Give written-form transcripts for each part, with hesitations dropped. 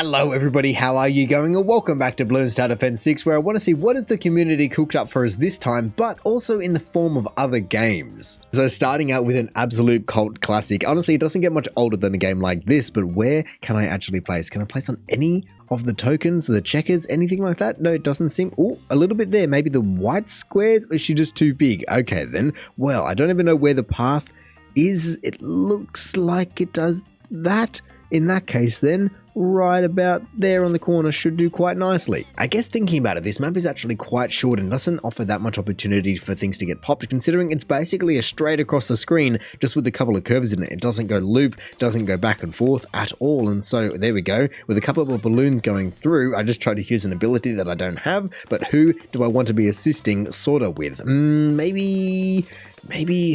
Hello everybody, how are you going? And welcome back to Bloons Tower Defense 6, where I want to see what has the community cooked up for us this time, but also in the form of other games. So starting out with an absolute cult classic. Honestly, it doesn't get much older than a game like this, but where can I actually place? Can I place on any of the tokens, the checkers, anything like that? No, it doesn't seem. Oh, a little bit there. Maybe the white squares, or is she just too big? Okay then. Well, I don't even know where the path is. It looks like it does that. In that case then, right about there on the corner should do quite nicely. I guess thinking about it, this map is actually quite short and doesn't offer that much opportunity for things to get popped, considering it's basically a straight across the screen, just with a couple of curves in it. It doesn't go loop, doesn't go back and forth at all, and so there we go. With a couple of balloons going through, I just tried to use an ability that I don't have, but who do I want to be assisting sorta with? Maybe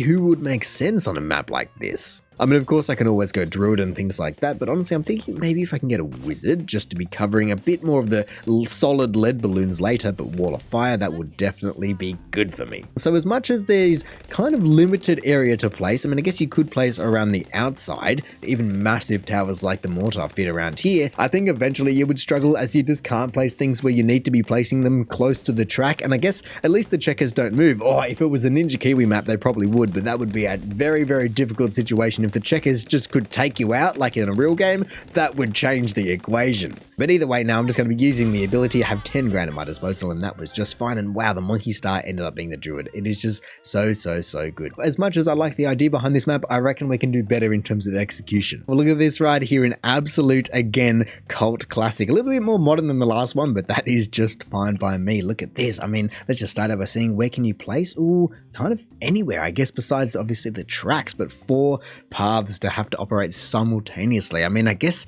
who would make sense on a map like this? I mean, of course, I can always go Druid and things like that, but honestly, I'm thinking maybe if I can get a Wizard just to be covering a bit more of the solid lead balloons later, but Wall of Fire, that would definitely be good for me. So as much as there's kind of limited area to place, I mean, I guess you could place around the outside, even massive towers like the Mortar fit around here. I think eventually you would struggle as you just can't place things where you need to be placing them close to the track, and I guess at least the checkers don't move. Oh, if it was a Ninja Kiwi map, they probably would, but that would be a very, very difficult situation. If the checkers just could take you out like in a real game, that would change the equation. But either way, now I'm just going to be using the ability. I have 10 grand at my disposal, and that was just fine. And wow, the Monkey Star ended up being the Druid. It is just so good. As much as I like the idea behind this map, I reckon we can do better in terms of execution. Well, look at this right here, an absolute, again, cult classic. A little bit more modern than the last one, but that is just fine by me. Look at this. I mean, let's just start out by seeing where can you place? Ooh, kind of anywhere, I guess, besides obviously the tracks, but 4 paths to have to operate simultaneously. I mean, I guess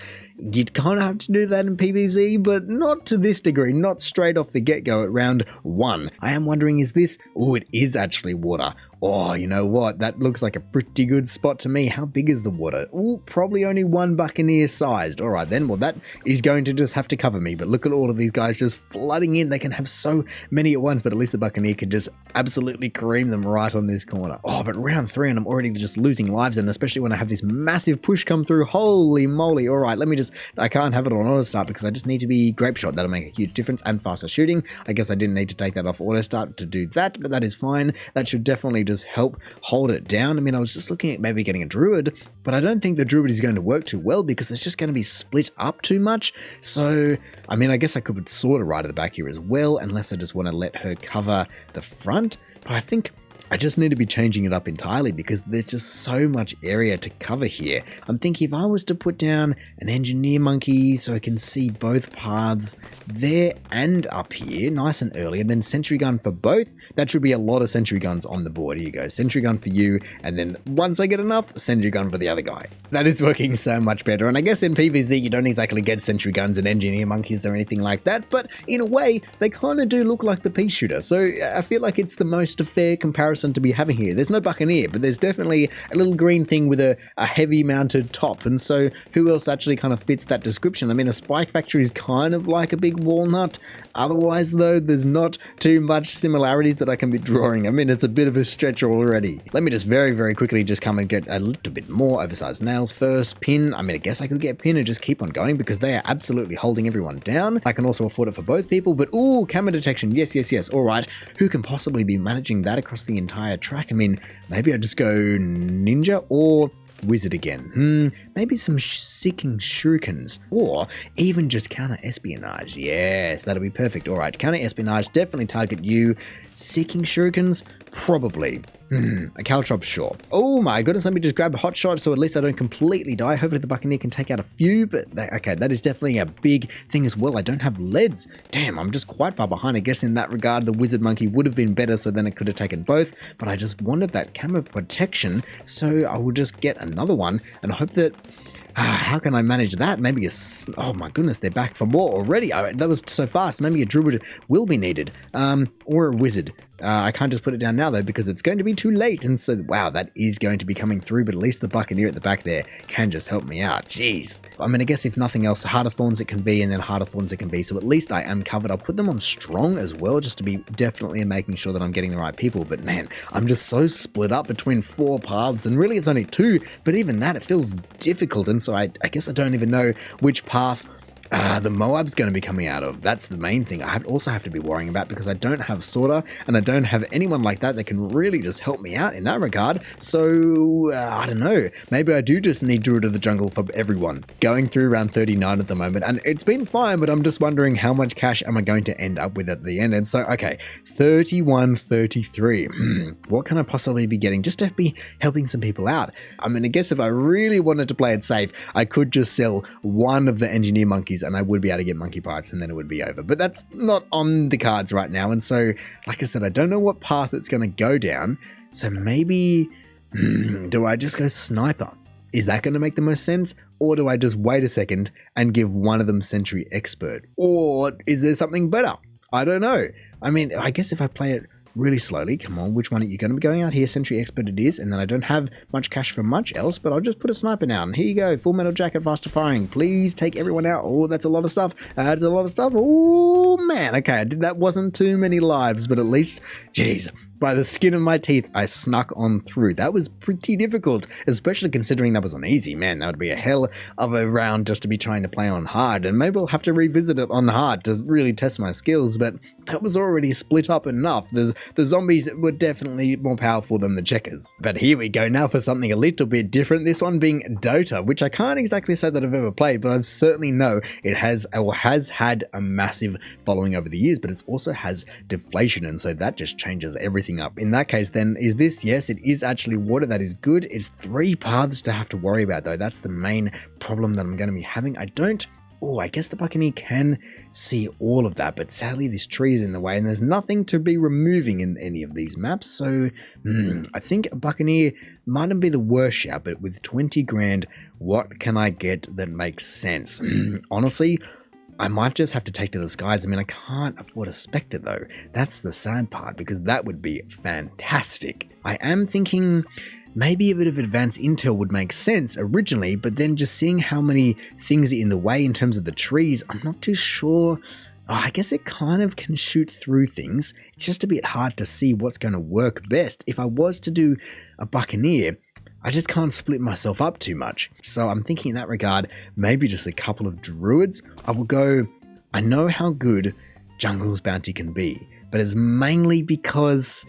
you'd kind of have to do that in PvZ, but not to this degree, not straight off the get-go at round 1. I am wondering, is this? Oh, it is actually water. Oh, you know what? That looks like a pretty good spot to me. How big is the water? Oh, probably only 1 Buccaneer sized. All right then, well that is going to just have to cover me, but look at all of these guys just flooding in. They can have so many at once, but at least the Buccaneer can just absolutely cream them right on this corner. Oh, but round 3 and I'm already just losing lives, and especially when I have this massive push come through. Holy moly. All right, let me just, I can't have it on auto start because I just need to be grape shot. That'll make a huge difference, and faster shooting. I guess I didn't need to take that off auto start to do that, but that is fine. That should definitely just help hold it down. I mean, I was just looking at maybe getting a Druid, but I don't think the Druid is going to work too well because it's just going to be split up too much. So, I mean, I guess I could put sort of right at the back here as well, unless I just want to let her cover the front. But I think I just need to be changing it up entirely because there's just so much area to cover here. I'm thinking if I was to put down an Engineer Monkey so I can see both paths there and up here, nice and early, and then Sentry Gun for both, that should be a lot of Sentry Guns on the board. Here you go, Sentry Gun for you, and then once I get enough, Sentry Gun for the other guy. That is working so much better, and I guess in PvZ you don't exactly get Sentry Guns and Engineer Monkeys or anything like that, but in a way, they kind of do look like the Pea Shooter, so I feel like it's the most fair comparison to be having here. There's no Buccaneer, but there's definitely a little green thing with a heavy mounted top, and so who else actually kind of fits that description? I mean, a Spike Factory is kind of like a big walnut. Otherwise though, there's not too much similarities that I can be drawing. I mean, it's a bit of a stretch already. Let me just very quickly just come and get a little bit more oversized nails first. Pin, I mean, I guess I could get Pin and just keep on going because they are absolutely holding everyone down. I can also afford it for both people, but ooh, camera detection, yes. All right, who can possibly be managing that across the entire track? I mean, maybe I just go Ninja or Wizard again. Maybe some Seeking Shurikens, or even just Counter Espionage. Yes, that'll be perfect. All right, Counter Espionage, definitely target you. Seeking Shurikens, probably. A Caltrop, sure. Oh my goodness, let me just grab a hot shot so at least I don't completely die. Hopefully the Buccaneer can take out a few, but okay, that is definitely a big thing as well. I don't have leads. Damn, I'm just quite far behind. I guess in that regard, the Wizard Monkey would have been better, so then it could have taken both, but I just wanted that camo protection, so I will just get another one and hope that how can I manage that? Maybe a... Oh my goodness, they're back for more already. That was so fast. Maybe a Druid will be needed. Or a Wizard. I can't just put it down now though because it's going to be too late, and so wow, that is going to be coming through, but at least the Buccaneer at the back there can just help me out. Jeez. I mean, I guess if nothing else, Harder Thorns it can be, and then Harder Thorns it can be, so at least I am covered. I'll put them on strong as well, just to be definitely making sure that I'm getting the right people, but man, I'm just so split up between 4 paths, and really it's only 2, but even that, it feels difficult, and so I guess I don't even know which path the Moab's going to be coming out of. That's the main thing I also have to be worrying about, because I don't have Sorta and I don't have anyone like that can really just help me out in that regard. So I don't know. Maybe I do just need Druid of the Jungle for everyone. Going through round 39 at the moment, and it's been fine, but I'm just wondering how much cash am I going to end up with at the end. And so, okay, 31.33. What can I possibly be getting just to be helping some people out? I mean, I guess if I really wanted to play it safe, I could just sell one of the engineer monkeys and I would be able to get monkey parts and then it would be over. But that's not on the cards right now. And so, like I said, I don't know what path it's going to go down. So maybe, do I just go sniper? Is that going to make the most sense? Or do I just wait a second and give one of them Sentry Expert? Or is there something better? I don't know. I mean, I guess if I play it really slowly, come on, which one are you going to be going out here? Sentry Expert it is, and then I don't have much cash for much else, but I'll just put a sniper down. Here you go, Full Metal Jacket, faster firing. Please take everyone out. Oh, that's a lot of stuff. That's a lot of stuff. Oh, man. Okay, that wasn't too many lives, but at least, jeez, by the skin of my teeth, I snuck on through. That was pretty difficult, especially considering that was on easy. Man, that would be a hell of a round just to be trying to play on hard, and maybe I'll have to revisit it on hard to really test my skills, but that was already split up enough. The zombies were definitely more powerful than the checkers. But here we go now for something a little bit different, this one being Dota, which I can't exactly say that I've ever played, but I certainly know it has had a massive following over the years, but it also has deflation, and so that just changes everything up. In that case, then, is this? Yes, it is actually water. That is good. It's 3 paths to have to worry about, though. That's the main problem that I'm going to be having. I guess the Buccaneer can see all of that, but sadly this tree is in the way and there's nothing to be removing in any of these maps. So I think a Buccaneer mightn't be the worst shout, but with 20 grand, what can I get that makes sense? Honestly, I might just have to take to the skies. I mean, I can't afford a Spectre though. That's the sad part, because that would be fantastic. I am thinking maybe a bit of advanced intel would make sense originally, but then just seeing how many things are in the way in terms of the trees, I'm not too sure. I guess it kind of can shoot through things. It's just a bit hard to see what's going to work best. If I was to do a Buccaneer, I just can't split myself up too much. So I'm thinking in that regard, maybe just a couple of druids. I know how good Jungle's Bounty can be, but it's mainly because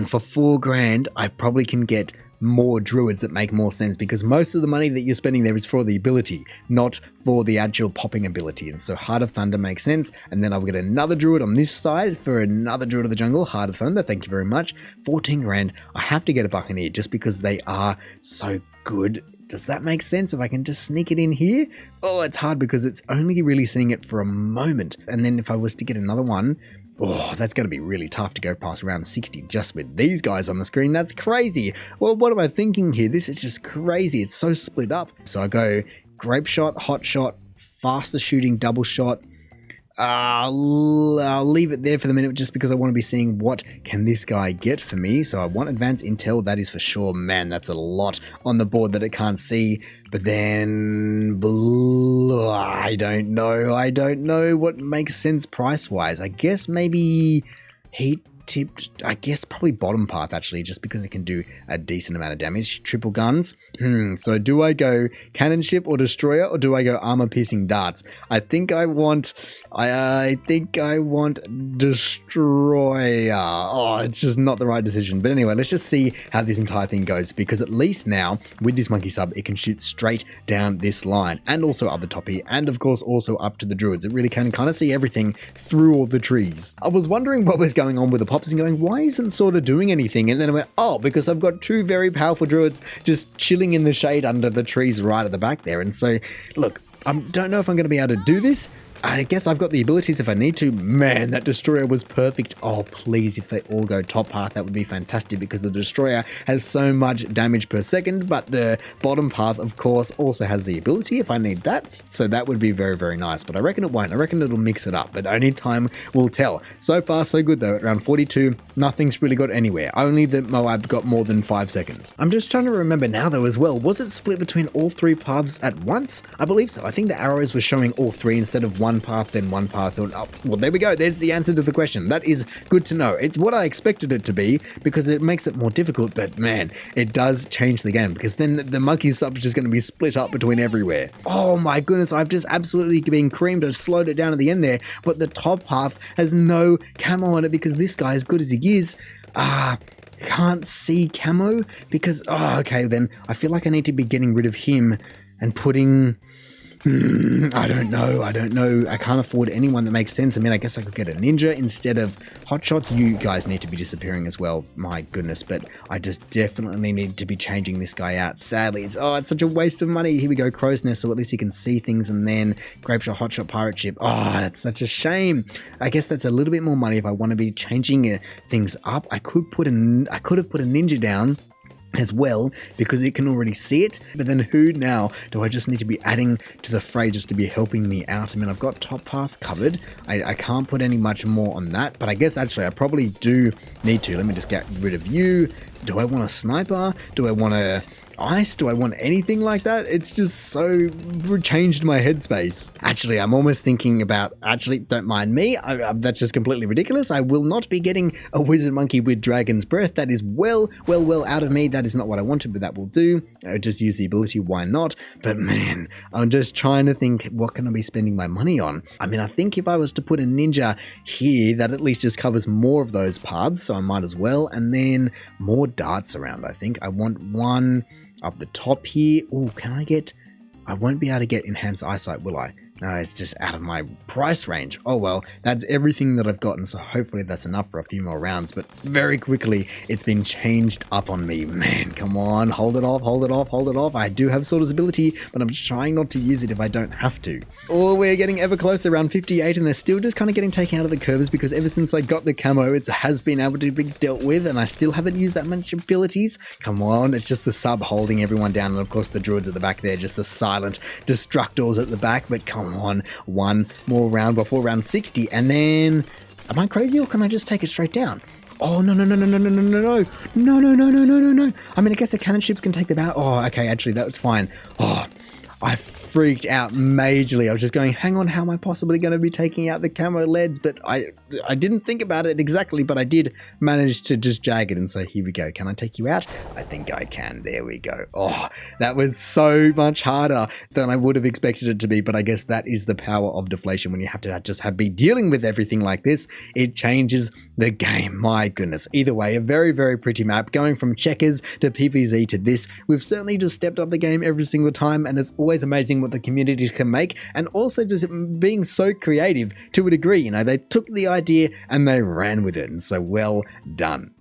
for 4 grand, I probably can get more druids that make more sense, because most of the money that you're spending there is for the ability, not for the actual popping ability. And so Heart of Thunder makes sense. And then I'll get another druid on this side for another Druid of the Jungle, Heart of Thunder. Thank you very much. 14 grand. I have to get a Buccaneer just because they are so good. Does that make sense if I can just sneak it in here? Oh, it's hard because it's only really seeing it for a moment. And then if I was to get another one, oh, that's going to be really tough to go past round 60 just with these guys on the screen. That's crazy. Well, what am I thinking here? This is just crazy. It's so split up. So I go Grape Shot, Hot Shot, Faster Shooting, Double Shot. I'll leave it there for the minute just because I want to be seeing what can this guy get for me. So I want advanced intel, that is for sure. Man, that's a lot on the board that it can't see. But then I don't know what makes sense price-wise. I guess maybe heat tipped, I guess probably bottom path actually, just because it can do a decent amount of damage. Triple guns. So do I go cannon ship or destroyer, or do I go armor piercing darts? I think I want destroyer. Oh, it's just not the right decision. But anyway, let's just see how this entire thing goes, because at least now with this monkey sub, it can shoot straight down this line and also up the top here, and of course also up to the druids. It really can kind of see everything through all the trees. I was wondering what was going on with the pops and going, why isn't sort of doing anything? And then I went, oh, because I've got 2 very powerful druids just chilling in the shade under the trees right at the back there. And so, look, I don't know if I'm going to be able to do this. I guess I've got the abilities if I need to. Man, that destroyer was perfect. Oh, please, if they all go top path, that would be fantastic, because the destroyer has so much damage per second, but the bottom path, of course, also has the ability if I need that. So that would be very, very nice, but I reckon it won't. I reckon it'll mix it up, but only time will tell. So far, so good though. At round 42, nothing's really got anywhere. Only the Moab got more than 5 seconds. I'm just trying to remember now though as well. Was it split between all 3 paths at once? I believe so. I think the arrows were showing all 3 instead of 1 one path, then one path. Oh, well, there we go. There's the answer to the question. That is good to know. It's what I expected it to be because it makes it more difficult, but man, it does change the game because then the monkey sub is just going to be split up between everywhere. Oh my goodness, I've just absolutely been creamed. I've slowed it down at the end there, but the top path has no camo on it because this guy, as good as he is, can't see camo because, okay, then I feel like I need to be getting rid of him and putting... I don't know. I can't afford anyone that makes sense. I mean, I guess I could get a ninja instead of hotshots. You guys need to be disappearing as well. My goodness. But I just definitely need to be changing this guy out. Sadly, it's such a waste of money. Here we go, crow's nest. So at least he can see things, and then grape shot, hotshot, pirate ship. Oh, that's such a shame. I guess that's a little bit more money if I want to be changing things up. I could have put a ninja down as well because it can already see it, but then who now do I just need to be adding to the fray just to be helping me out? I mean, I've got top path covered. I can't put any much more on that, but I guess actually I probably do need to. Let me just get rid of you. Do I want a sniper? Do I want a ice? Do I want anything like that? It's just so changed my headspace. Actually, I'm almost thinking about, don't mind me. That's just completely ridiculous. I will not be getting a wizard monkey with dragon's breath. That is well out of me. That is not what I wanted, but that will do. I'll just use the ability. Why not? But man, I'm just trying to think, what can I be spending my money on? I mean, I think if I was to put a ninja here, that at least just covers more of those paths, so I might as well. And then more darts around, I think. I want one up the top here. Oh, I won't be able to get enhanced eyesight, will I? No, it's just out of my price range. Oh well, that's everything that I've gotten, so hopefully that's enough for a few more rounds, but very quickly it's been changed up on me. Man, come on, hold it off. I do have Sorter's ability, but I'm just trying not to use it if I don't have to. Oh, we're getting ever closer, around 58, and they're still just kind of getting taken out of the curves because ever since I got the camo, it has been able to be dealt with, and I still haven't used that much abilities. Come on, it's just the sub holding everyone down, and of course the druids at the back there, just the silent destructors at the back, but come on, one more round before round 60, and then, am I crazy or can I just take it straight down? Oh, no. I mean, I guess the cannon ships can take them out. Oh, okay, actually, that was fine. Oh, I freaked out majorly. I was just going, hang on, how am I possibly going to be taking out the camo leads? But I didn't think about it exactly, but I did manage to just jag it and say, here we go. Can I take you out? I think I can. There we go. Oh, that was so much harder than I would have expected it to be. But I guess that is the power of deflation. When you have to just be dealing with everything like this, it changes the game. My goodness. Either way, a very, very pretty map. Going from checkers to PvZ to this, we've certainly just stepped up the game every single time, and it's always amazing what the community can make, and also just being so creative to a degree. You know, they took the idea and they ran with it, and so well done.